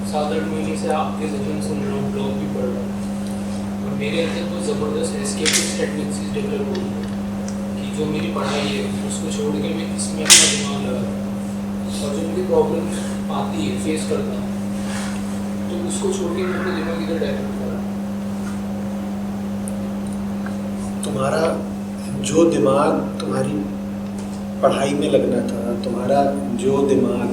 7-8 महीने से आपके सेशन सुन रहा हूँ, ब्लॉग भी पढ़ रहा हूँ, और मेरे अंदर तो ज़बरदस्त एस्केपिस्ट टेंडेंसीज डेवलप हो गई कि जो मेरी पढ़ाई है उसको छोड़ के मैं इसमें अपना दिमाग लगा रहा हूँ, और जो मुझे प्रॉब्लम आती है फेस करता हूँ तो उसको छोड़ के मैं अपना दिमाग इधर डायवर्ट कर रहा हूँ। तुम्हारा जो दिमाग तुम्हारी पढ़ाई में लगना था, तुम्हारा जो दिमाग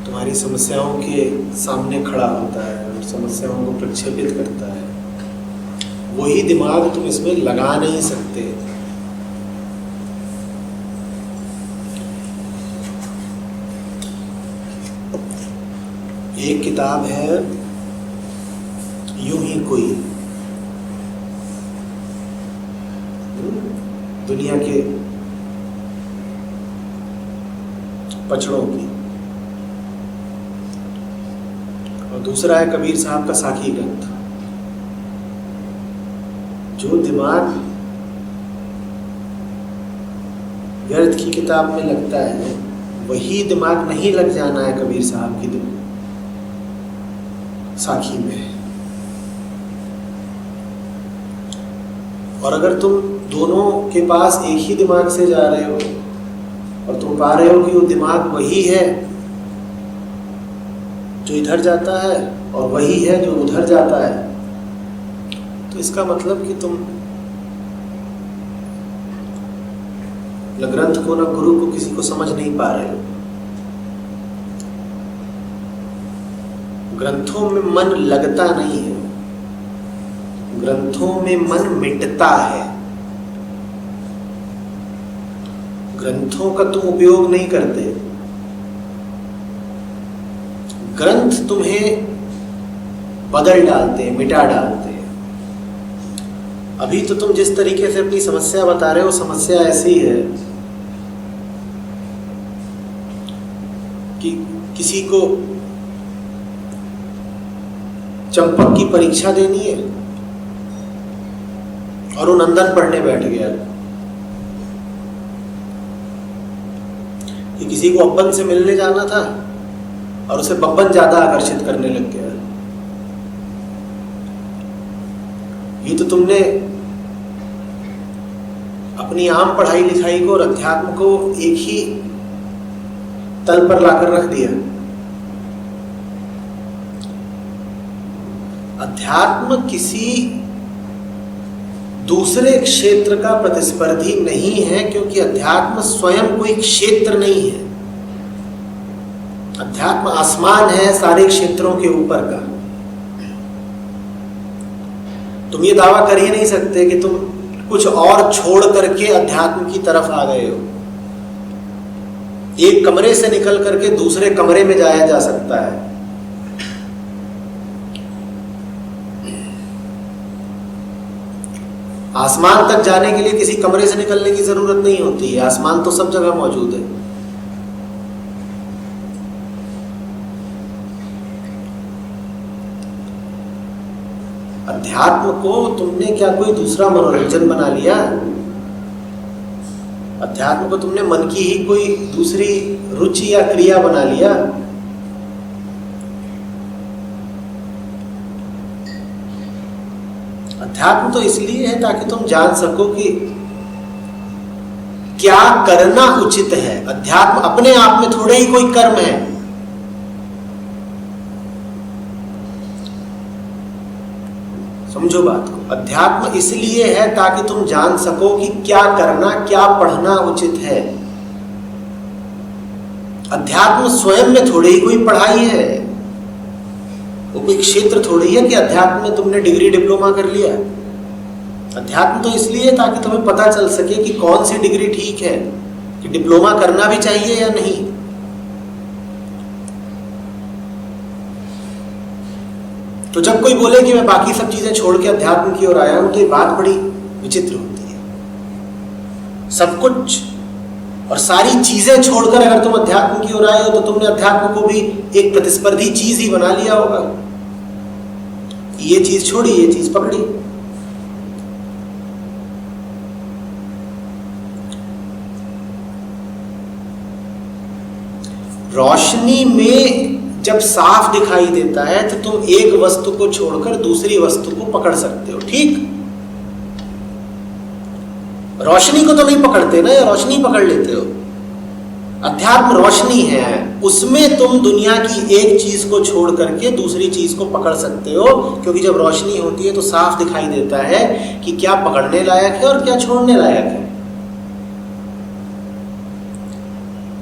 तुम्हारी समस्याओं के सामने खड़ा होता है और समस्याओं को प्रक्षेपित करता है, वही दिमाग तुम इसमें लगा नहीं सकते। एक किताब है यूं ही कोई, दुनिया के पचड़ों की, और दूसरा है कबीर साहब का साखी ग्रंथ। जो दिमाग व्यर्थ की किताब में लगता है वही दिमाग नहीं लग जाना है कबीर साहब की साखी में। और अगर तुम दोनों के पास एक ही दिमाग से जा रहे हो और तुम पा रहे हो कि वो दिमाग वही है जो इधर जाता है और वही है जो उधर जाता है, तो इसका मतलब कि तुम न ग्रंथ को न गुरु को किसी को समझ नहीं पा रहे हो। ग्रंथों में मन लगता नहीं है, ग्रंथों में मन मिटता है। ग्रंथों का तुम उपयोग नहीं करते, ग्रंथ तुम्हें बदल डालते हैं, मिटा डालते हैं। अभी तो तुम जिस तरीके से अपनी समस्या बता रहे हो, समस्या ऐसी है कि किसी को चंपक की परीक्षा देनी है और वो नंदन पढ़ने बैठ गया, कि किसी को अब्बन से मिलने जाना था और उसे बब्बन ज्यादा आकर्षित करने लग गया। ये तो तुमने अपनी आम पढ़ाई लिखाई को और अध्यात्म को एक ही तल पर लाकर रख दिया। अध्यात्म किसी दूसरे क्षेत्र का प्रतिस्पर्धी नहीं है, क्योंकि अध्यात्म स्वयं कोई क्षेत्र नहीं है। अध्यात्म आसमान है सारे क्षेत्रों के ऊपर का। तुम ये दावा कर ही नहीं सकते कि तुम कुछ और छोड़ करके अध्यात्म की तरफ आ गए हो। एक कमरे से निकल करके दूसरे कमरे में जाया जा सकता है। आसमान तक जाने के लिए किसी कमरे से निकलने की जरूरत नहीं होती है, आसमान तो सब जगह मौजूद है। अध्यात्म को तुमने क्या कोई दूसरा मनोरंजन बना लिया? अध्यात्म को तुमने मन की ही कोई दूसरी रुचि या क्रिया बना लिया? अध्यात्म तो इसलिए है ताकि तुम जान सको कि क्या करना उचित है। अध्यात्म अपने आप में थोड़े ही कोई कर्म है। समझो बात को। अध्यात्म इसलिए है ताकि तुम जान सको कि क्या करना, क्या पढ़ना उचित है। अध्यात्म स्वयं में थोड़ी ही कोई पढ़ाई है, वो कोई क्षेत्र थोड़ी है कि अध्यात्म में तुमने डिग्री डिप्लोमा कर लिया। अध्यात्म तो इसलिए ताकि तुम्हें पता चल सके कि कौन सी डिग्री ठीक है, कि डिप्लोमा करना भी चाहिए या नहीं। तो जब कोई बोले कि मैं बाकी सब चीजें छोड़ के अध्यात्म की ओर आया हूं, तो ये बात बड़ी विचित्र होती है। सब कुछ और सारी चीजें छोड़कर अगर तुम अध्यात्म की ओर आए हो, तो तुमने अध्यात्म को भी एक प्रतिस्पर्धी चीज ही बना लिया होगा। ये चीज छोड़ी, ये चीज पकड़ी। रोशनी में जब साफ दिखाई देता है तो तुम एक वस्तु को छोड़कर दूसरी वस्तु को पकड़ सकते हो, ठीक? रोशनी को तो नहीं पकड़ते ना, या रोशनी पकड़ लेते हो? अध्यात्म रोशनी है, उसमें तुम दुनिया की एक चीज को छोड़ करके दूसरी चीज को पकड़ सकते हो, क्योंकि जब रोशनी होती है तो साफ दिखाई देता है कि क्या पकड़ने लायक है और क्या छोड़ने लायक है।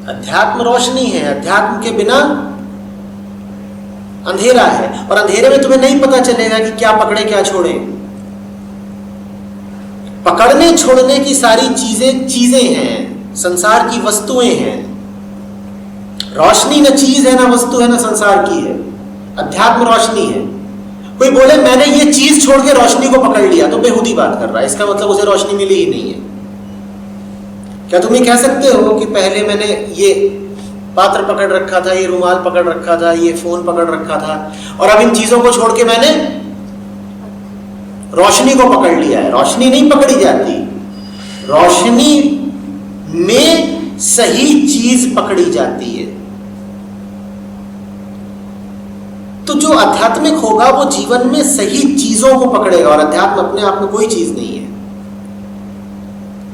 अध्यात्म रोशनी है, अध्यात्म के बिना अंधेरा है, और अंधेरे में तुम्हें नहीं पता चलेगा कि क्या पकड़े क्या छोड़े। पकड़ने छोड़ने की सारी चीजें हैं, संसार की वस्तुएं हैं। रोशनी न चीज है, ना वस्तु है, ना संसार की है। अध्यात्म रोशनी है। कोई बोले मैंने ये चीज छोड़ के रोशनी को पकड़ लिया, तो बेहुदी बात कर रहा है, इसका मतलब उसे रोशनी मिली ही नहीं है। क्या तुम ये कह सकते हो कि पहले मैंने ये पात्र पकड़ रखा था, ये रुमाल पकड़ रखा था, ये फोन पकड़ रखा था, और अब इन चीजों को छोड़ के मैंने रोशनी को पकड़ लिया है? रोशनी नहीं पकड़ी जाती, रोशनी में सही चीज पकड़ी जाती है। तो जो आध्यात्मिक होगा वो जीवन में सही चीजों को पकड़ेगा, और अध्यात्म अपने आप में कोई चीज नहीं है।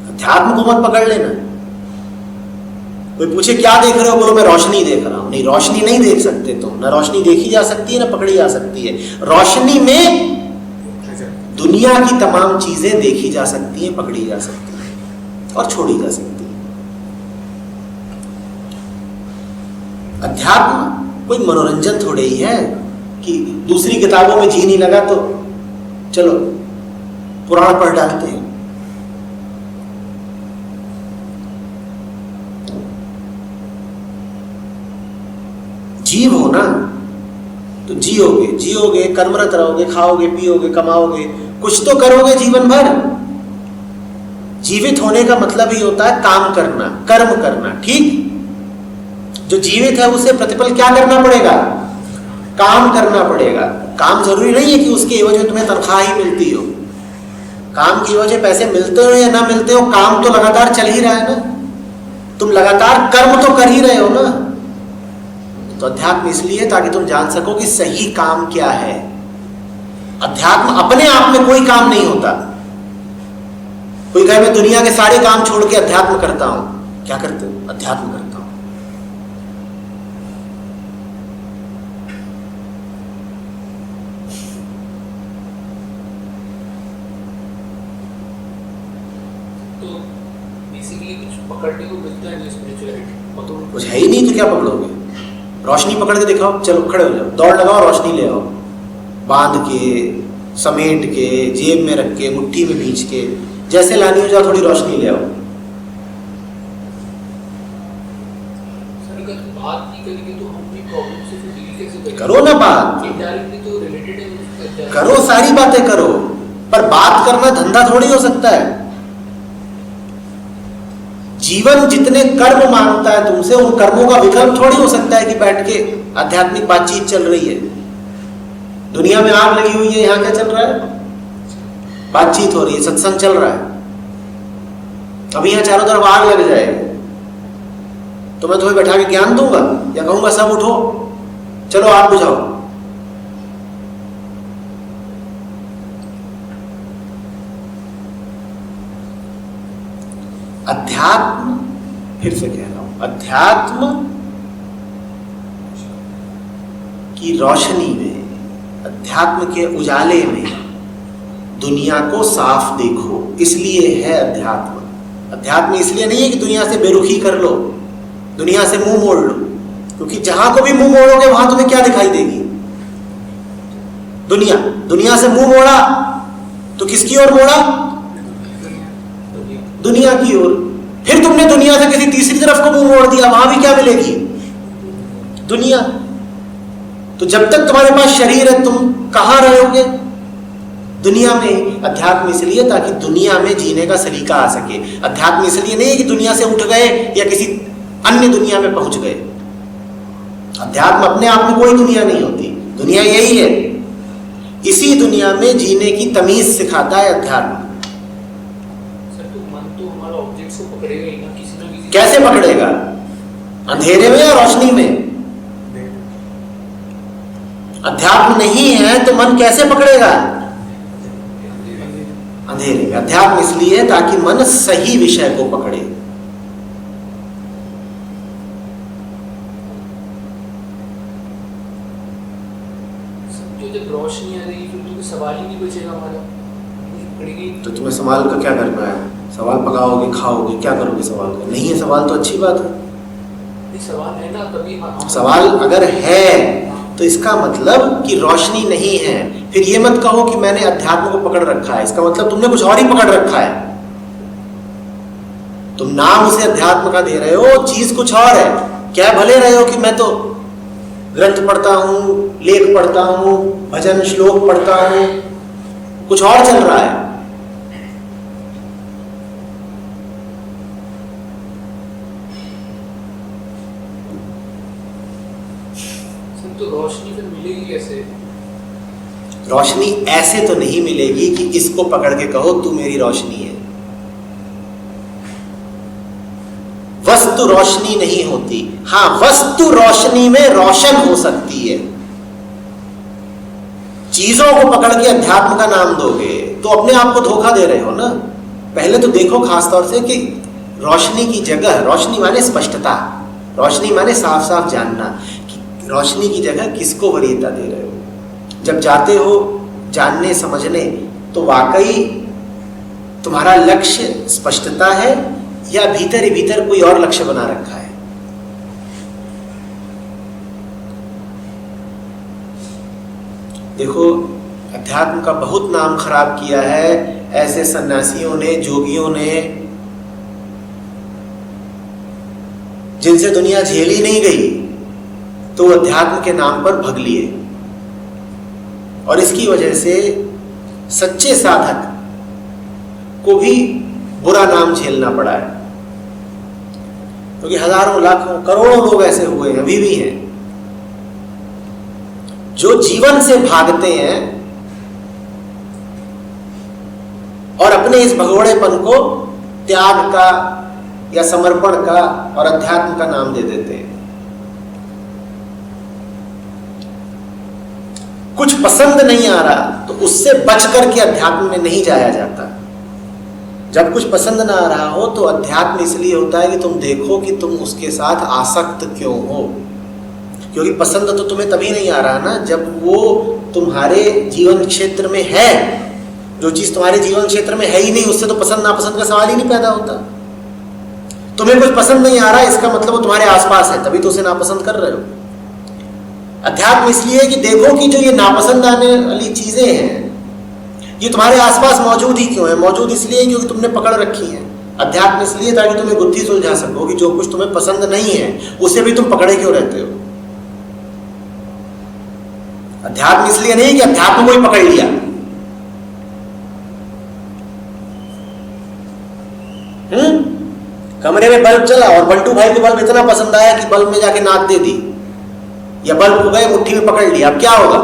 अध्यात्म को मत पकड़ लेना। कोई पूछे क्या देख रहे हो, बोलो मैं रोशनी देख रहा हूं। नहीं, रोशनी नहीं देख सकते तुम, ना रोशनी देखी जा सकती है ना पकड़ी जा सकती है। रोशनी में दुनिया की तमाम चीजें देखी जा सकती हैं, पकड़ी जा सकती हैं और छोड़ी जा सकती हैं। अध्यात्म कोई मनोरंजन थोड़े ही है कि दूसरी किताबों में जी नहीं लगा तो चलो पुराण पढ़ डालते हैं। जीव हो ना, तो जियोगे, कर्मरत रहोगे, खाओगे, पियोगे, कमाओगे, कुछ तो करोगे जीवन भर। जीवित होने का मतलब ही होता है काम करना, कर्म करना, ठीक? जो जीवित है उसे प्रतिपल क्या करना पड़ेगा? काम करना पड़ेगा। काम जरूरी नहीं है कि उसके एवज में तुम्हें तनख्वाह ही मिलती हो। काम की वजह पैसे मिलते हो या ना मिलते हो, काम तो लगातार चल ही रहा है ना। तुम लगातार कर्म तो कर ही रहे हो ना। तो अध्यात्म इसलिए ताकि तुम जान सको कि सही काम क्या है। अध्यात्म अपने आप में कोई काम नहीं होता। कोई कहे मैं दुनिया के सारे काम छोड़ के अध्यात्म करता हूं, क्या करते हो? अध्यात्म करता हूं। तो बेसिकली कुछ पकड़ने को मिलता है नहीं स्पिरिचुअलिटी, कुछ है ही नहीं तो क्या पकड़ोगे? रोशनी पकड़ के दिखाओ, चलो खड़े हो जाओ, दौड़ लगाओ, रोशनी ले आओ, बांध के, समेट के, जेब में रख के, मुट्ठी में भींच के, जैसे लानी हो जाओ, थोड़ी रोशनी ले आओ। सर अगर बात नहीं करेंगे तो हम अपनी प्रॉब्लम से फिर डील कैसे करेंगे? करो ना बात, इनडायरेक्टली तो रिलेटेड है। करो, सारी बातें करो, पर बात करना धंधा थोड़ी हो सकता है। जीवन जितने कर्म मांगता है तुमसे, उन कर्मों का विकल्प थोड़ी हो सकता है कि बैठ के आध्यात्मिक बातचीत चल रही है। दुनिया में आग लगी हुई है, यहां क्या चल रहा है? बातचीत हो रही है, सत्संग चल रहा है। अभी यहां चारों तरफ आग लग जाए तो मैं तुम्हें बैठा के ज्ञान दूंगा या कहूंगा सब उठो, चलो आग बुझाओ? अध्यात्म, फिर से कह रहा हूं, अध्यात्म की रोशनी में, अध्यात्म के उजाले में दुनिया को साफ देखो, इसलिए है अध्यात्म। अध्यात्म इसलिए नहीं है कि दुनिया से बेरुखी कर लो, दुनिया से मुंह मोड़ लो, क्योंकि जहां को भी मुंह मोड़ोगे वहां तुम्हें क्या दिखाई देगी? दुनिया। दुनिया से मुंह मोड़ा तो किसकी ओर मोड़ा? दुनिया की ओर। फिर तुमने दुनिया से किसी तीसरी तरफ को मुंह मोड़ दिया, वहां भी क्या मिलेगी? दुनिया। तो जब तक तुम्हारे पास शरीर है तुम कहां रहोगे? दुनिया में। अध्यात्म इसलिए ताकि दुनिया में जीने का सलीका आ सके। अध्यात्म इसलिए नहीं है कि दुनिया से उठ गए या किसी अन्य दुनिया में पहुंच गए। अध्यात्म अपने आप में कोई दुनिया नहीं होती, दुनिया यही है। इसी दुनिया में जीने की तमीज सिखाता है अध्यात्म। सर तो मन तो हमारा ऑब्जेक्ट्स को पकड़ेगा ही ना किसी। कैसे पकड़ेगा? अंधेरे में या रोशनी में? अध्यात्म नहीं है तो मन कैसे पकड़ेगा? अंधेरे में। अध्यात्म इसलिए है ताकि मन सही विषय को पकड़े। जब रोशनी आ रही फिर तो सवाल ही नहीं बचेगा हमारा, पड़ेगी। तो तुम्हें सवाल का क्या करना है? सवाल पकाओगे, खाओगे, क्या करोगे सवाल का? नहीं है सवाल तो अच्छी बात है। सवाल है ना, तभी सवाल अगर है तो इसका मतलब कि रोशनी नहीं है। फिर ये मत कहो कि मैंने अध्यात्म को पकड़ रखा है, इसका मतलब तुमने कुछ और ही पकड़ रखा है। तुम नाम उसे अध्यात्म का दे रहे हो, चीज कुछ और है। क्या भले रहे हो कि मैं तो ग्रंथ पढ़ता हूं, लेख पढ़ता हूं, भजन श्लोक पढ़ता हूं, कुछ और चल रहा है। तो रोशनी फिर मिलेगी कैसे? रोशनी ऐसे तो नहीं मिलेगी कि इसको पकड़ के कहो तू मेरी रोशनी है। वस्तु रोशनी नहीं होती। हाँ, वस्तु रोशनी में रोशन हो सकती है। चीजों को पकड़ के अध्यात्म का नाम दोगे तो अपने आप को धोखा दे रहे हो ना। पहले तो देखो खासतौर से कि रोशनी की जगह, रोशनी माने स्पष्टता, रोशनी माने साफ साफ जानना, कि रोशनी की जगह किसको वरीयता दे रहे हो। जब जाते हो जानने समझने तो वाकई तुम्हारा लक्ष्य स्पष्टता है या भीतर ही भीतर कोई और लक्ष्य बना रखा है। देखो, अध्यात्म का बहुत नाम खराब किया है ऐसे सन्यासियों ने, जोगियों ने, जिनसे दुनिया झेली नहीं गई तो अध्यात्म के नाम पर भग लिए। और इसकी वजह से सच्चे साधक को भी बुरा नाम झेलना पड़ा है, क्योंकि हजारों लाखों करोड़ों लोग ऐसे हुए हैं, अभी भी हैं, जो जीवन से भागते हैं और अपने इस भगोड़ेपन को त्याग का या समर्पण का और अध्यात्म का नाम दे देते हैं। कुछ पसंद नहीं आ रहा तो उससे बच करके अध्यात्म में नहीं जाया जाता। जब कुछ पसंद ना आ रहा हो तो अध्यात्म इसलिए होता है कि तुम देखो कि तुम उसके साथ आसक्त क्यों हो। क्योंकि पसंद तो तुम्हें तभी नहीं आ रहा ना जब वो तुम्हारे जीवन क्षेत्र में है। जो चीज तुम्हारे जीवन क्षेत्र में है ही नहीं, उससे तो पसंद नापसंद का सवाल ही नहीं पैदा होता। तुम्हें कुछ पसंद नहीं आ रहा इसका मतलब वो तुम्हारे आसपास है, तभी तो उसे नापसंद कर रहे हो। अध्यात्म इसलिए कि देखो कि जो ये नापसंद आने वाली चीजें हैं ये तुम्हारे आसपास मौजूद ही क्यों है। मौजूद इसलिए क्योंकि तुमने पकड़ रखी है। अध्यात्म इसलिए ताकि तुम्हें बुद्धि सुलझा सको कि जो कुछ तुम्हें पसंद नहीं है उसे भी तुम पकड़े क्यों रहते हो। अध्यात्म इसलिए नहीं कि अध्यात्म को ही पकड़ लिया। कमरे में बल्ब चला और बंटू भाई को बल्ब इतना पसंद आया कि बल्ब में जाके नाक दे दी, या बल्ब को गए मुट्ठी में पकड़ लिया। अब क्या होगा?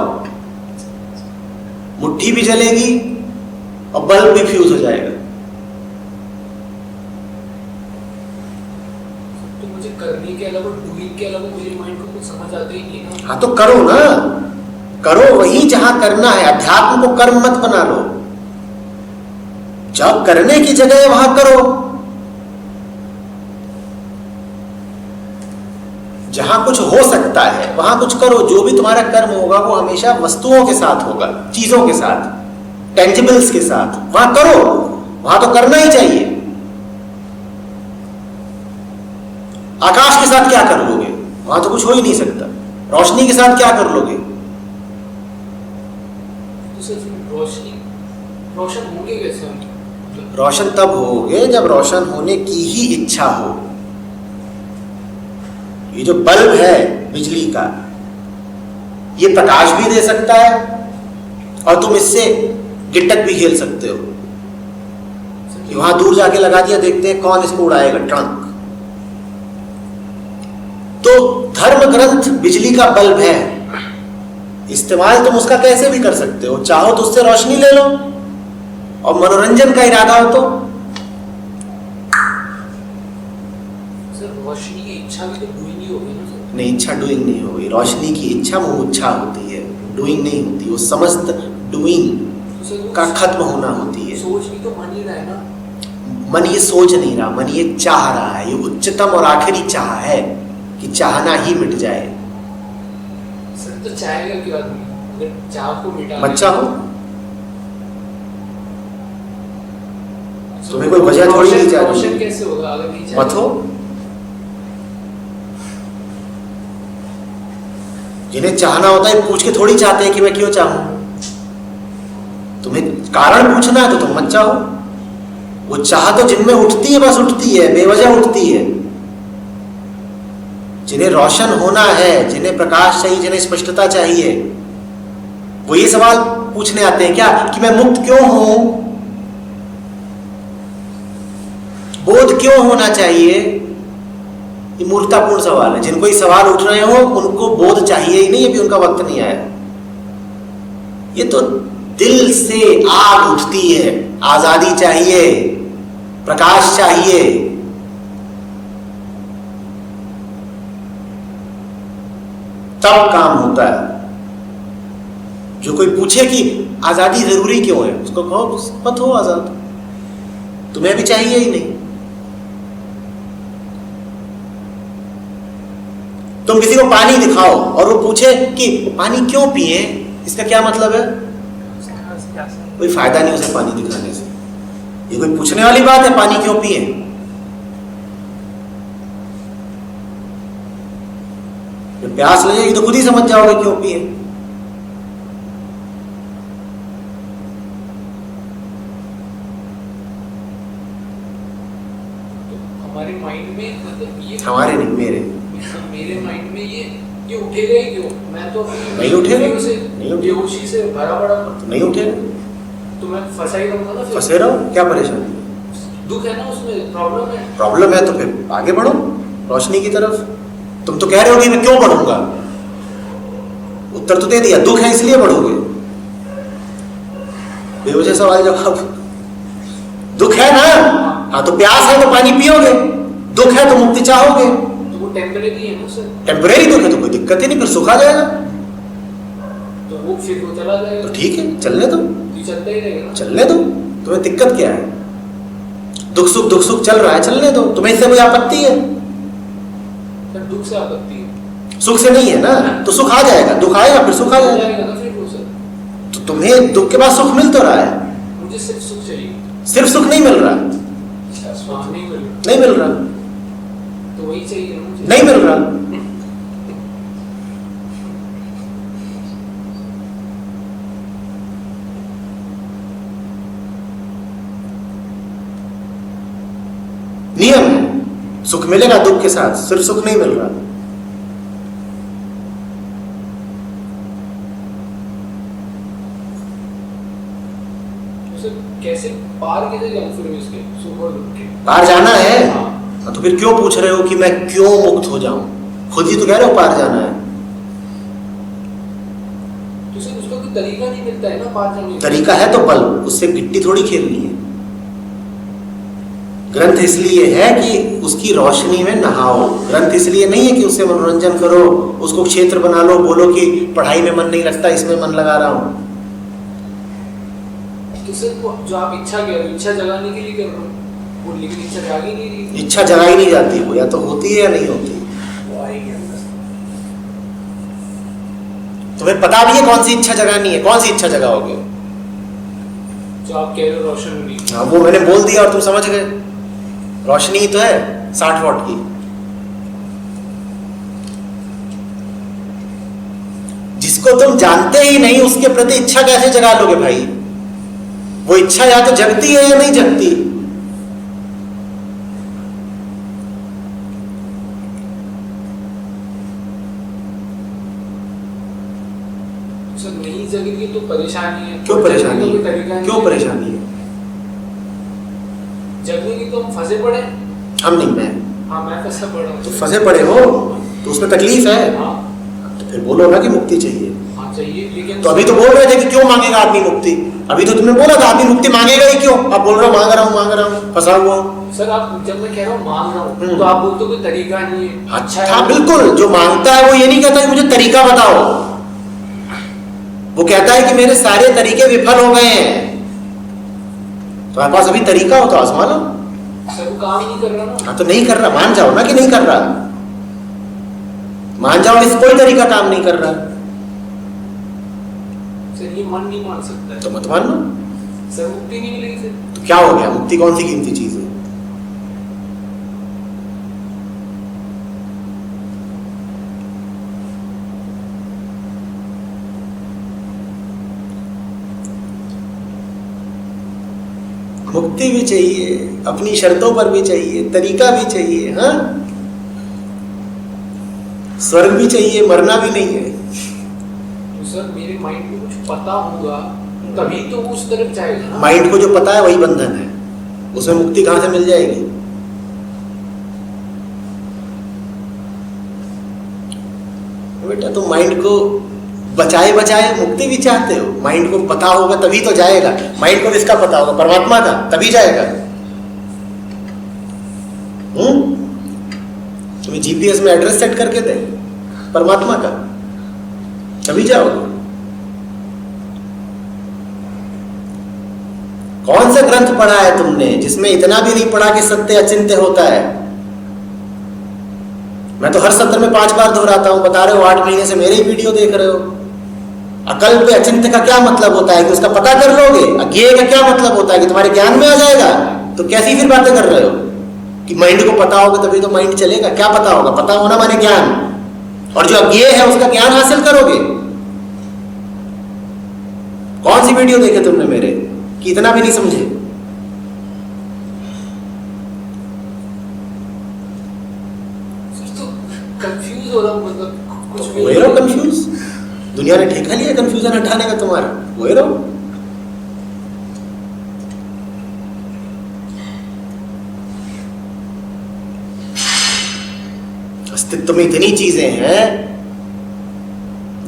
मुट्ठी भी जलेगी और बल्ब भी फ्यूज हो जाएगा। तो मुझे करने के अलावा, डूइंग के अलावा मेरे माइंड को कुछ समझ आता ही नहीं ना। हाँ तो करो ना, करो वही जहां करना है। अध्यात्म को कर्म मत बना लो। जब करने की जगह है वहां करो। जहां कुछ हो सकता है वहां कुछ करो। जो भी तुम्हारा कर्म होगा वो हमेशा वस्तुओं के साथ होगा, चीजों के साथ, टेंजिबल्स के साथ। वहां करो, वहां तो करना ही चाहिए। आकाश के साथ क्या कर लोगे? वहां तो कुछ हो ही नहीं सकता। रोशनी के साथ क्या कर लोगे? तो सिर्फ रोशन होंगे कैसे हम? रोशन तब होगे जब रोशन होने की ही इच्छा हो। ये जो बल्ब है बिजली का, ये प्रकाश भी दे सकता है और तुम इससे गिट्टक भी खेल सकते हो। वहां दूर जाके लगा दिया, देखते हैं कौन इसको उड़ाएगा, ट्रंक। तो धर्म ग्रंथ बिजली का बल्ब है, इस्तेमाल तुम उसका कैसे भी कर सकते हो। चाहो तो उससे रोशनी ले लो, और मनोरंजन का इरादा हो तो। रोशनी की इच्छा भी तो पूरी नहीं होगी ना सर। नहीं, इच्छा डूइंग नहीं होगी। रोशनी की इच्छा मुमुच्छा होती है, डूइंग नहीं होती। वो समस्त डूइंग तो सर वो का खत्म होना होती है। सोच भी तो मन ही रहा है ना। मन ये सोच नहीं रहा, मन ये चाह रहा है। ये उच्चतम और आखिरी चाह है कि चाहना ही मिट जाए। सर तो चाहेगा क्यों आदमी अगर चाह को मिटा। मत चाहो, तुम्हें कोई वजह थोड़ी नहीं चाहिए। रोशन कैसे होगा अगर नहीं चाहे? मत हो। जिन्हें चाहना होता है पूछ के थोड़ी चाहते हैं कि मैं क्यों चाहूं। तुम्हें कारण पूछना है तो तुम मत चाहो। वो चाह तो जिनमें उठती है, बस उठती है, बेवजह उठती है। जिन्हें रोशन होना है, जिन्हें प्रकाश चाहिए, जिन्हें स्पष्टता चाहिए, वो ये सवाल पूछने आते हैं क्या कि मैं मुक्त क्यों हूं, बोध क्यों होना चाहिए। ये मूर्खतापूर्ण सवाल है। जिनको ये सवाल उठ रहे हो उनको बोध चाहिए ही नहीं, अभी उनका वक्त नहीं आया। ये तो दिल से आग उठती है, आजादी चाहिए, प्रकाश चाहिए। तब काम होता है। जो कोई पूछे कि आजादी जरूरी क्यों है, उसको कहो मत हो आजाद, तुम्हें भी चाहिए ही नहीं। तुम किसी को पानी दिखाओ और वो पूछे कि पानी क्यों पिए, इसका क्या मतलब है? कोई फायदा नहीं उसे पानी दिखाने से। ये कोई पूछने वाली बात है पानी क्यों पिए? जब प्यास लगेगी तो खुद ही समझ जाओगे क्यों पिए। हमारे माइंड में मतलब ये हमारे नहीं, मेरे माइंड में ये उठेगा ही क्यों? मैं तो नहीं उठेगा, नहीं उठेगा, बेहोशी से भरा पड़ा नहीं उठेगा तो मैं फंसा ही रहूंगा ना। फंसे रहो, क्या परेशानी? दुख है ना उसमें, प्रॉब्लम है। प्रॉब्लम है तो फिर आगे बढ़ो रोशनी की तरफ। तुम तो कह रहे हो कि मैं क्यों बढ़ूंगा, उत्तर तो दे दिया, दुख है इसलिए बढ़ोगे। बेवजह सवाल जवाब। दुख है ना, हाँ तो प्यास है तो पानी पियोगे, दुख है तो मुक्ति चाहोगे। तो वो टेम्परेरी है ना सर। टेम्परेरी दुख है तो कोई दिक्कत ही नहीं, फिर सुख आ जाएगा। तो वो फिर वो चला जाएगा तो ठीक है, चलने दो, ये चलता ही रहेगा। चलने दो। तुम्हें दिक्कत क्या है? दुख सुख चल रहा है, चलने दो। तुम्हें इससे कोई आपत्ति है? सर दुख से आपत्ति है, सुख से नहीं है ना, तो सुख आ जाएगा। दुख आएगा फिर सुख आ जाएगा। ना फिर वो सर। तो तुम्हें दुख के बाद सुख मिल तो रहा है, मुझे सिर्फ सुख चाहिए। सिर्फ सुख नहीं मिल रहा, हाँ, नहीं मिल रहा नहीं मिल रहा, तो वही चाहिए ना मुझे। नहीं मिल रहा। नियम है, सुख मिलेगा दुख के साथ, सिर्फ सुख नहीं मिल रहा। कैसे पार कैसे जाऊं फिर इसके सुख और दुख के? पार जाना है। हाँ। तो फिर क्यों पूछ रहे हो कि मैं क्यों मुक्त हो जाऊं? खुद ही तो कह रहे हो पार जाना है। तो सर उसका कोई तरीका नहीं मिलता है ना पार जाने का? तरीका है तो बल, उससे गिट्टी थोड़ी खेलनी है। ग्रंथ इसलिए है कि उसकी रोशनी में नहाओ। ग्रंथ इसलिए नहीं है कि उससे मनोरंजन करो, उसको क्षेत्र बना लो, बोलो कि पढ़ाई में मन नहीं लगता, इसमें मन लगा रहा हूं। तो सर वो जो आप इच्छा कह रहे हो, इच्छा जगाने के लिए कर रहे हो वो, लेकिन इच्छा जाग ही नहीं रही। इच्छा जगाई नहीं जाती, वो या तो होती है या नहीं होती। वो आएगी अंदर। तुम्हें पता भी है कौन सी इच्छा जगानी है, कौन सी इच्छा जगाओगे? जो आप कह रहे हो रोशन होनी। हाँ, वो मैंने बोल दिया और तुम समझ गए। रोशनी ही तो है 60 वॉट की। जिसको तुम जानते ही नहीं उसके प्रति इच्छा कैसे जगा लोगे भाई? वो इच्छा या तो जगती है या नहीं जगती। सर नहीं जगेगी तो परेशानी है। क्यों परेशानी जगने का कोई है? तरीका नहीं क्यों परेशानी है? जगेगी तो हम फंसे पड़े। हम नहीं, मैं। हाँ मैं फंसा पड़ा हूँ। तो फंसे पड़े हो तो उसमें तकलीफ है। हाँ तो फिर बोलो ना कि मुक्ति चाहिए। हाँ चाहिए, लेकिन तो अभी तो बोल रहे थे कि क्यों मांगेगा आदमी मुक्ति। अभी तो तुमने बोला था आदमी मुक्ति मांगेगा ही क्यों। अब बोल रहा हूं मांग रहा हूं फंसा हुआ हूं। सर आप जब मैं कह रहा हूँ मांग रहा हूँ तो आप बोलते हो कोई तरीका नहीं है। अच्छा हाँ बिल्कुल, जो मांगता है वो ये नहीं कहता कि मुझे तरीका बताओ, वो कहता है कि मेरे सारे तरीके विफल हो गए हैं। तुम्हारे पास अभी तरीका हो तो आजमा लो। सर वो काम ही नहीं कर रहा ना। हाँ तो नहीं कर रहा, मान जाओ ना कि नहीं कर रहा, मान जाओ इस कोई तरीका काम नहीं कर रहा। सर ये मन नहीं मान सकता है तो मत मान लो। सर मुक्ति नहीं मिलेगी सर। तो क्या हो गया, मुक्ति कौन सी कीमती चीज है? मुक्ति भी चाहिए, अपनी शर्तों पर भी चाहिए, तरीका भी चाहिए, हाँ स्वर्ग भी चाहिए, मरना भी नहीं है। तो सर मेरे माइंड को कुछ पता होगा तभी तो वो उस तरफ जाएगा ना। माइंड को जो पता है वही बंधन है, उसमें मुक्ति कहां से मिल जाएगी? बेटा तुम माइंड को बचाए बचाए मुक्ति भी चाहते हो, माइंड को पता होगा तभी तो जाएगा। माइंड को किसका पता होगा? परमात्मा का, तभी जाएगा। तुम्हें जीपीएस में एड्रेस सेट करके दे परमात्मा का, तभी जाओगे। कौन सा ग्रंथ पढ़ा है तुमने जिसमें इतना भी नहीं पढ़ा कि सत्य अचिंत्य होता है? मैं तो हर सत्र में 5 बार दोहराता हूं, बता रहे हो 8 महीने से मेरे ही वीडियो देख रहे हो। अकल्प अचिंत्य का क्या मतलब होता है कि उसका पता कर लोगे? अज्ञेय का क्या मतलब होता है कि तुम्हारे ज्ञान में आ जाएगा? तो कैसी फिर बातें कर रहे हो कि माइंड को पता होगा तभी तो माइंड चलेगा? क्या पता होगा? पता होना माने ज्ञान, और जो अज्ञेय है उसका ज्ञान हासिल करोगे। कौन सी वीडियो देखे तुमने मेरे कि इतना भी नहीं समझे? कंफ्यूज हो रहा हूँ, मतलब कुछ भी हुए रहो कंफ्यूज। दुनिया ने ठेका लिया कंफ्यूजन हटाने का तुम्हारा, हुए रहो। अस्तित्व में इतनी चीजें हैं,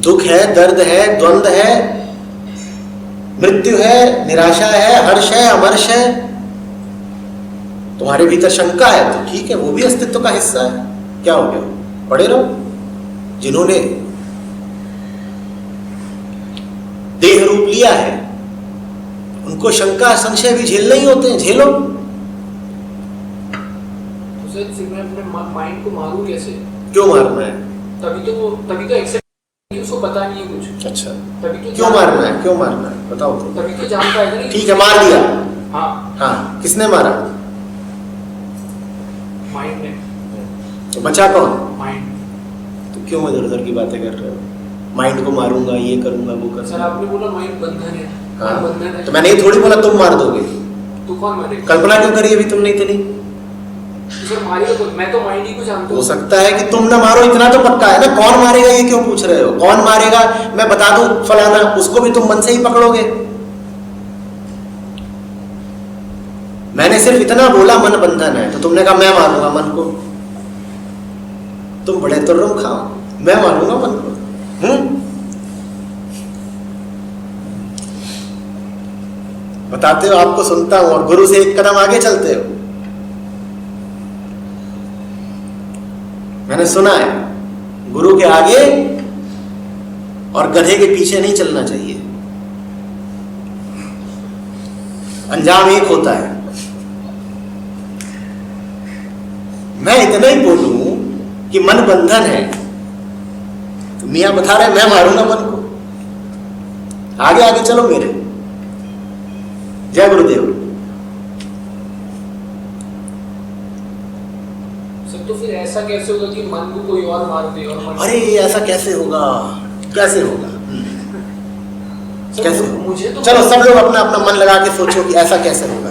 दुख है, दर्द है, द्वंद्व है, मृत्यु है, निराशा है, हर्ष है, अमर्ष है। तुम्हारे भीतर शंका है तो ठीक है, वो भी अस्तित्व का हिस्सा है। क्या हो गया? पढ़े रहो। जिन्होंने देह रूप लिया है उनको शंका संशय भी झेलने ही होते हैं, झेलो। तो सर फिर मैं अपने माइंड को मारूं कैसे? क्यों मारना है? तभी तो एक्सेप्ट, उसको पता नहीं है कुछ। अच्छा, तभी तो क्यों मारना है? क्यों मारना है बताओ तो। तभी तो जान पाएगा नहीं। ठीक है, मार दिया। हाँ हाँ, किसने मारा? माइंड ने। तो बचा कौन? माइंड। तो क्यों इधर उधर की बातें कर रहे हो? माइंड को मारूंगा, ये करूंगा, वो सर करूंगा। आपने बोला माइंड बंधन है। हाँ, बंधन है तो मैंने ये थोड़ी बोला तुम मार दोगे। तो कौन मारेगा? कल्पना क्यों करी अभी तुमने इतनी? तो सर मारेगा कौन? मैं तो माइंड ही को जानता हो हूँ। सकता है कि तुम ना मारो, इतना तो पक्का है ना। कौन मारेगा ये क्यों पूछ रहे हो? कौन मारेगा मैं बता दूं, फलाना, उसको भी तुम मन से ही पकड़ोगे। मैंने सिर्फ इतना बोला मन बंधन है, तो तुमने कहा मैं मारूंगा मन को। तुम बड़े तुर्रुम खाओ, मैं मारूंगा मन को। बताते हो, आपको सुनता हूं और गुरु से एक कदम आगे चलते हो। मैंने सुना है गुरु के आगे और गधे के पीछे नहीं चलना चाहिए, अंजाम एक होता है। मैं इतना ही बोलूं कि मन बंधन है, तो मियां बता रहे मैं मारूंगा मन को। आगे आगे चलो मेरे। जय गुरुदेव। सर तो फिर ऐसा कैसे होगा कि मन को कोई और मार दे? और मन अरे ऐसा कैसे होगा? कैसे होगा? सर, कैसे? मुझे तो चलो सब लोग अपना अपना मन लगा के सोचो कि ऐसा कैसे होगा।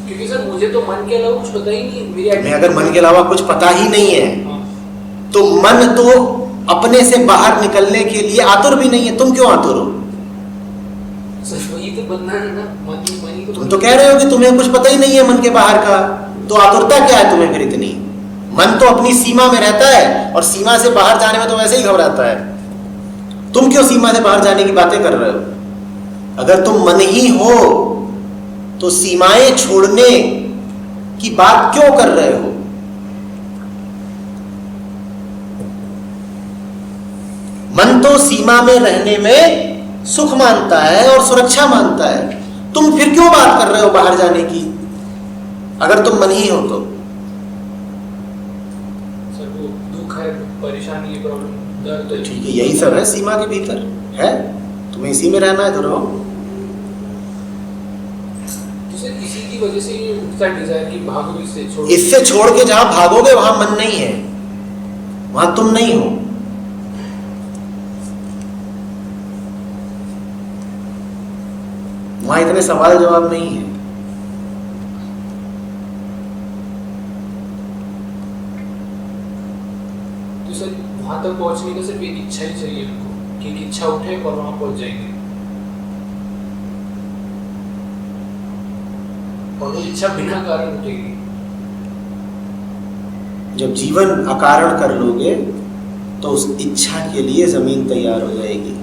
क्योंकि सर मुझे तो मन के अलावा कुछ पता ही नहीं। मेरी तुम्हें अगर मन के अलावा कुछ पता ही नहीं है हाँ। तो मन तो अपने से बाहर निकलने के लिए आतुर भी नहीं है। तुम क्यों आतुर हो? सर वही तो बंधन है ना, मन ही तुम तो कह रहे हो कि तुम्हें कुछ पता ही नहीं है मन के बाहर का, तो आतुरता क्या है तुम्हें फिर इतनी? मन तो अपनी सीमा में रहता है और सीमा से बाहर जाने में तो वैसे ही घबराता है। तुम क्यों सीमा से बाहर जाने की बातें कर रहे हो? अगर तुम मन ही हो तो सीमाएं छोड़ने की बात क्यों कर रहे हो? मन तो सीमा में रहने में सुख मानता है और सुरक्षा मानता है। तुम फिर क्यों बात कर रहे हो बाहर जाने की, अगर तुम मन ही हो तो? सर वो दुख है, परेशानी, प्रॉब्लम, दर्द, तो ठीक है, यही सब है सीमा के भीतर है, तुम्हें इसी में रहना है तो रहो। तो सर इसी की वजह से ये उठता डिजायर कि भागो इससे, छोड़ो। इससे छोड़ के जहां भागोगे वहां मन नहीं है, वहां तुम नहीं हो। वहां इतने सवाल जवाब नहीं है। तो सर वहां तक पहुंचने का सिर्फ एक इच्छा ही चाहिए हमको, कि एक इच्छा उठे और वहां पहुंच जाएंगे। और वो इच्छा बिना कारण उठेगी। जब जीवन अकारण कर लोगे तो उस इच्छा के लिए जमीन तैयार हो जाएगी।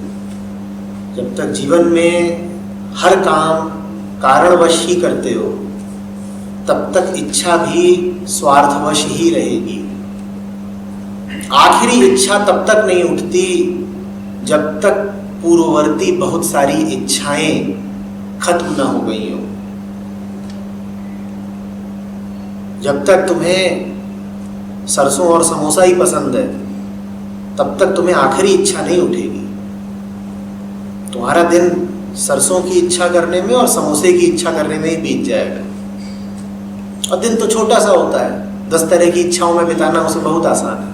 जब तक जीवन में हर काम कारणवश ही करते हो, तब तक इच्छा भी स्वार्थवश ही रहेगी। आखिरी इच्छा तब तक नहीं उठती जब तक पूर्ववर्ती बहुत सारी इच्छाएं खत्म ना हो गई हो। जब तक तुम्हें सरसों और समोसा ही पसंद है, तब तक तुम्हें आखिरी इच्छा नहीं उठेगी। तुम्हारा दिन सरसों की इच्छा करने में और समोसे की इच्छा करने में ही बीत जाएगा। और दिन तो छोटा सा होता है, 10 तरह की इच्छाओं में बिताना उसे बहुत आसान है।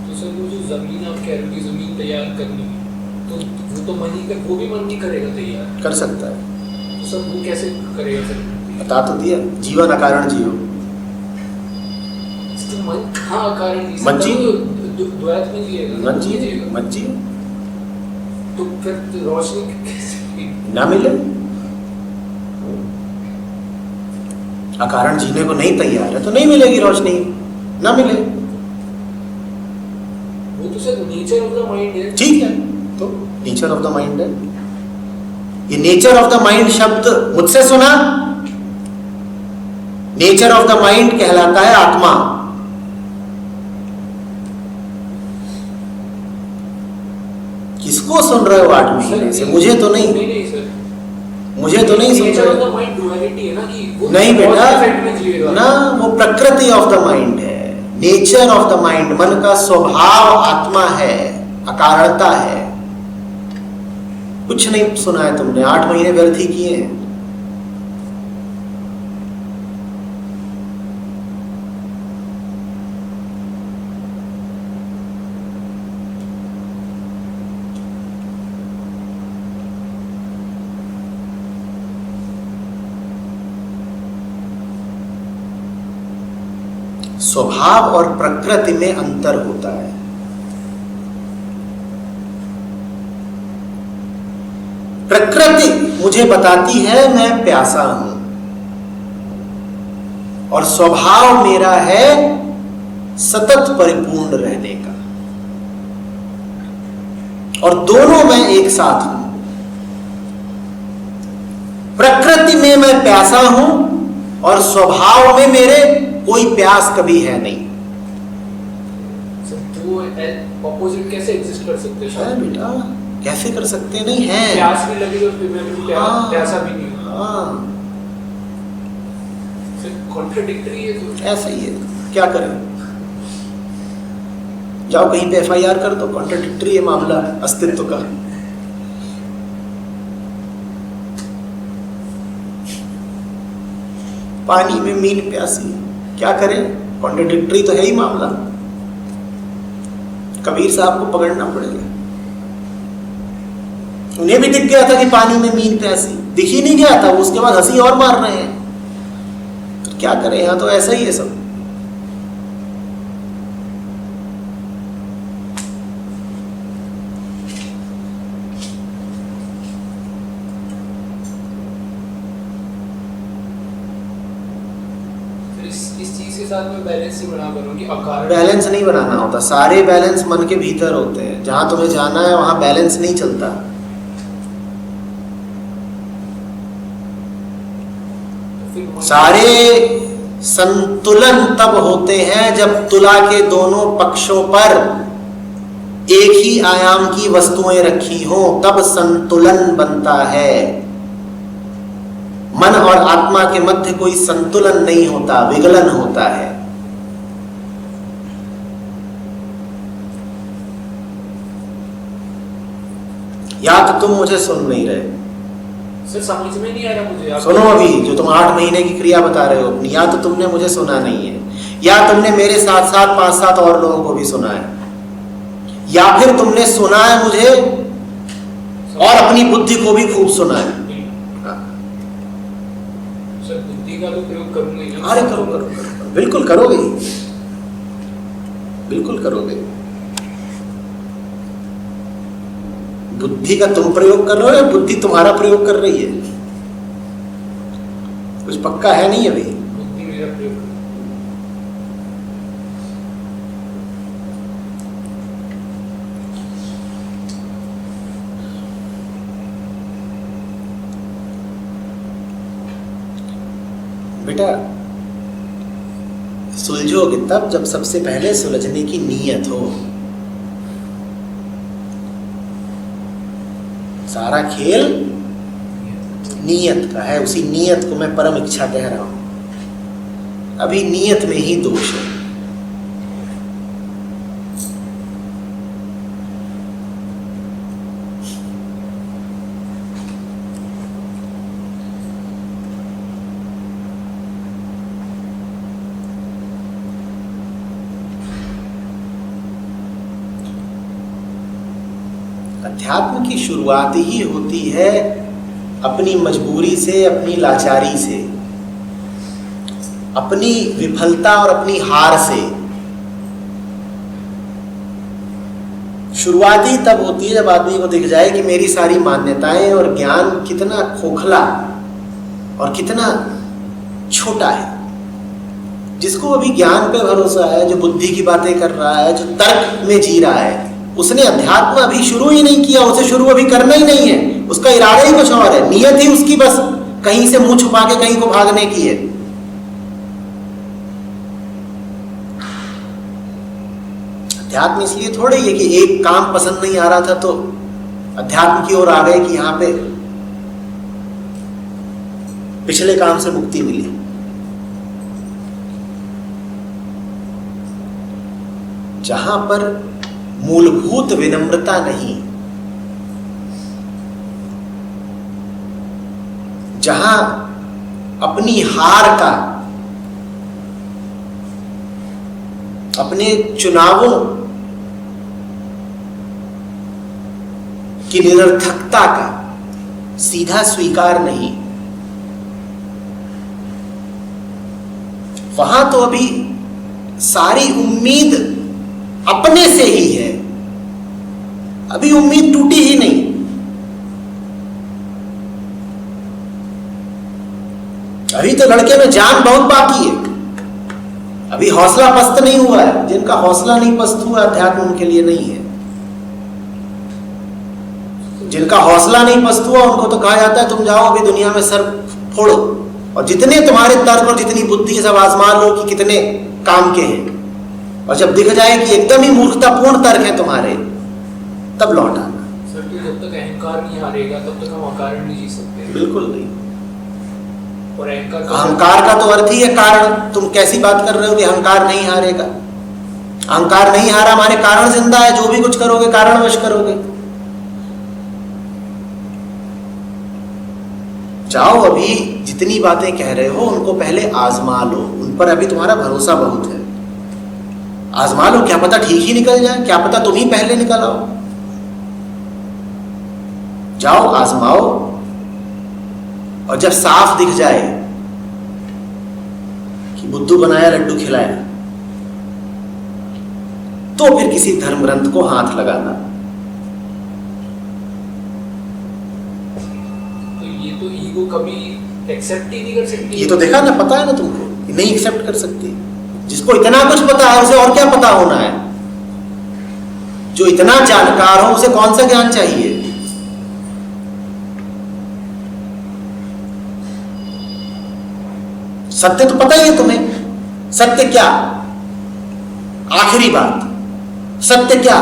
तो सर वो जो जमीन आप कह रहे हो कि जमीन तैयार करनी है, तो वो तो मन ही कर, वो भी मन नहीं करेगा तैयार। कर सकता है। तो सर वो कैसे करेगा सर? बता तो दिया, जीवन अकारण जियो। तो मन कहाँ अकारण जी? मत जियो। द्वैत में जिएगा, मत जियो, मत जियो। तो फिर रोशनी कैसे ना मिले, अकारण जीने को नहीं तैयार है तो नहीं मिलेगी रोशनी, ना मिले। वो तो sir nature of the mind है। ठीक है, तो नेचर ऑफ द माइंड है। ये नेचर ऑफ द माइंड शब्द मुझसे सुना? नेचर ऑफ द माइंड कहलाता है आत्मा। किसको सुन रहे हो 8 महीने से? मुझे तो नहीं, नहीं सर, मुझे तो नहीं सुन नेचर ऑफ रहे। द माइंड डुअलिटी है ना, कि वो नहीं बेटा, effect में जिएगा ना, वो प्रकृति ऑफ द माइंड है। नेचर ऑफ द माइंड, मन का स्वभाव आत्मा है, अकारणता है। कुछ नहीं सुना है तुमने, 8 महीने व्यर्थ ही किए हैं। स्वभाव और प्रकृति में अंतर होता है। प्रकृति मुझे बताती है मैं प्यासा हूं, और स्वभाव मेरा है सतत परिपूर्ण रहने का, और दोनों में एक साथ हूं। प्रकृति में मैं प्यासा हूं और स्वभाव में मेरे कोई प्यास कभी है नहीं। वो ऑपोजिट कैसे एग्जिस्ट कर सकते हैं? है बेटा, कैसे कर सकते नहीं है? प्यास भी लगी और फिर मैं भी प्यासा भी नहीं हूं। हाँ, कॉन्ट्रडिक्टरी है तो। ऐसा ही है, क्या करें? जाओ कहीं पे FIR कर दो, कॉन्ट्रडिक्टरी है मामला अस्तित्व का। पानी में मीन प्यासी, क्या करें? कॉन्ट्रडिक्टरी तो है ही मामला। कबीर साहब को पकड़ना पड़ेगा। उन्हें भी दिख गया था कि पानी में मीन प्यासी, दिख ही नहीं गया था, उसके बाद हंसी और मार रहे हैं। तो क्या करें, यहां तो ऐसा ही है सब। इस चीज के साथ मैं बैलेंस ही बना पाऊँ कि अकारण। बैलेंस नहीं बनाना होता, सारे बैलेंस मन के भीतर होते हैं। जहां तुम्हें जाना है वहां बैलेंस नहीं चलता। फिर सारे संतुलन तब होते हैं जब तुला के दोनों पक्षों पर एक ही आयाम की वस्तुएं रखी हों, तब संतुलन बनता है। मन और आत्मा के मध्य कोई संतुलन नहीं होता, विगलन होता है। या तो तुम मुझे सुन नहीं रहे? सर समझ में नहीं आ रहा मुझे। सुनो, अभी जो तुम 8 महीने की क्रिया बता रहे हो अपनी, या तो तुमने मुझे सुना नहीं है, या तुमने मेरे साथ साथ 5-7 और लोगों को भी सुना है, या फिर तुमने सुना है मुझे और अपनी बुद्धि को भी खूब सुना है। सर बुद्धि का तो प्रयोग करूंगा। अरे करो करो करो, बिल्कुल करोगे, बिल्कुल करोगे। बुद्धि का तुम प्रयोग कर रहे हो या बुद्धि तुम्हारा प्रयोग कर रही है? कुछ पक्का है नहीं अभी। बुद्धि मेरा प्रयोग। बेटा सुलझोगे तब जब सबसे पहले सुलझने की नीयत हो। सारा खेल नीयत का है, उसी नीयत को मैं परम इच्छा कह रहा हूं। अभी नीयत में ही दोष है। अध्यात्म की शुरुआत ही होती है अपनी मजबूरी से, अपनी लाचारी से, अपनी विफलता और अपनी हार से। शुरुआत ही तब होती है जब आदमी को दिख जाए कि मेरी सारी मान्यताएं और ज्ञान कितना खोखला और कितना छोटा है। जिसको अभी ज्ञान पे भरोसा है, जो बुद्धि की बातें कर रहा है, जो तर्क में जी रहा है, उसने अध्यात्म अभी शुरू ही नहीं किया। उसे शुरू अभी करना ही नहीं है। उसका इरादा ही कुछ और है, नियत ही उसकी बस कहीं से मुंह छुपा के कहीं को भागने की है। अध्यात्म इसलिए थोड़े ही है कि एक काम पसंद नहीं आ रहा था तो अध्यात्म की ओर आ गए कि यहां पे पिछले काम से मुक्ति मिली। जहां पर मूलभूत विनम्रता नहीं, जहां अपनी हार का, अपने चुनावों की निरर्थकता का सीधा स्वीकार नहीं, वहां तो अभी सारी उम्मीद अपने से ही है। अभी उम्मीद टूटी ही नहीं। अभी तो लड़के में जान बहुत बाकी है। अभी हौसला पस्त नहीं हुआ है। जिनका हौसला नहीं पस्त हुआ, अध्यात्म उनके लिए नहीं है। जिनका हौसला नहीं पस्त हुआ, उनको तो कहा जाता है तुम जाओ अभी दुनिया में सर फोड़ो और जितने तुम्हारे तर्क और जितनी बुद्धि सब आजमा लो कि कितने काम के हैं। और जब दिख जाए कि एकदम ही मूर्खतापूर्ण तर्क है तुम्हारे, तब लौट आना। सर तो जब तक अहंकार नहीं हारेगा तब तक हम अकारण नहीं जी सकते। बिल्कुल नहीं। और अहंकार का तो अर्थ ही है कारण। तुम कैसी बात कर रहे हो कि अहंकार नहीं हारेगा? अहंकार नहीं हारा, हमारे कारण जिंदा है। जो भी कुछ करोगे कारणवश करोगे। जाओ अभी जितनी बातें कह रहे हो उनको पहले आजमा लो। उन पर अभी तुम्हारा भरोसा बहुत है। आजमा लो, क्या पता ठीक ही निकल जाए, क्या पता तुम ही पहले निकल आओ। जाओ आजमाओ और जब साफ दिख जाए कि बुद्धू बनाया लड्डू खिलाया, तो फिर किसी धर्म ग्रंथ को हाथ लगाना। तो ये तो ईगो कभी एक्सेप्ट ही नहीं कर सकती। ये तो देखा ना, पता है ना तुमको, नहीं एक्सेप्ट कर सकती। जिसको इतना कुछ पता है उसे और क्या पता होना है? जो इतना जानकार हो उसे कौन सा ज्ञान चाहिए? सत्य तो पता ही है तुम्हें। सत्य क्या? आखिरी बात, सत्य क्या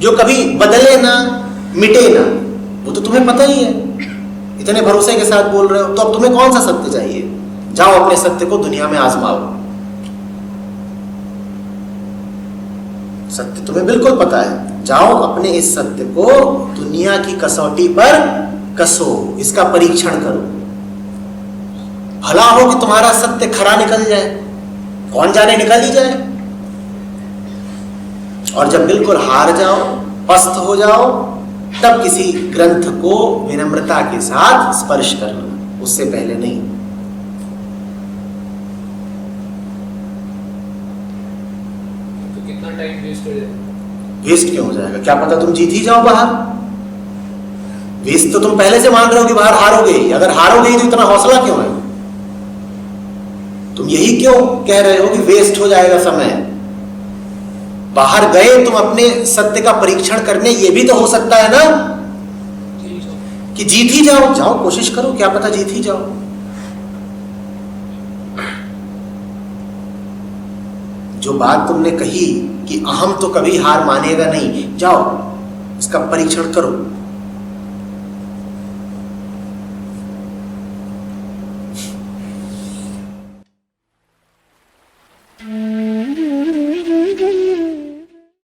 जो कभी बदले ना, मिटे ना, वो तो तुम्हें पता ही है। इतने भरोसे के साथ बोल रहे हो, तो अब तुम्हें कौन सा सत्य चाहिए? जाओ अपने सत्य को दुनिया में आजमाओ। सत्य तुम्हें बिल्कुल पता है, जाओ अपने इस सत्य को दुनिया की कसौटी पर कसो, इसका परीक्षण करो। भला हो कि तुम्हारा सत्य खरा निकल जाए, कौन जाने निकल ही जाए। और जब बिल्कुल हार जाओ, पस्त हो जाओ, तब किसी ग्रंथ को विनम्रता के साथ स्पर्श करना, उससे पहले नहीं। तो कितना टाइम वेस्ट हो जाएगा? वेस्ट क्यों हो जाएगा? क्या पता तुम जीत ही जाओ बाहर। वेस्ट तो तुम पहले से मान रहे हो कि बाहर हारोगे। अगर हारोगे ही तो इतना हौसला क्यों है? तुम यही क्यों कह रहे हो कि वेस्ट हो जाएगा समय? बाहर गए तुम अपने सत्य का परीक्षण करने, ये भी तो हो सकता है ना कि जीत ही जाओ। जाओ कोशिश करो, क्या पता जीत ही जाओ। जो बात तुमने कही कि अहम तो कभी हार मानेगा नहीं, जाओ इसका परीक्षण करो।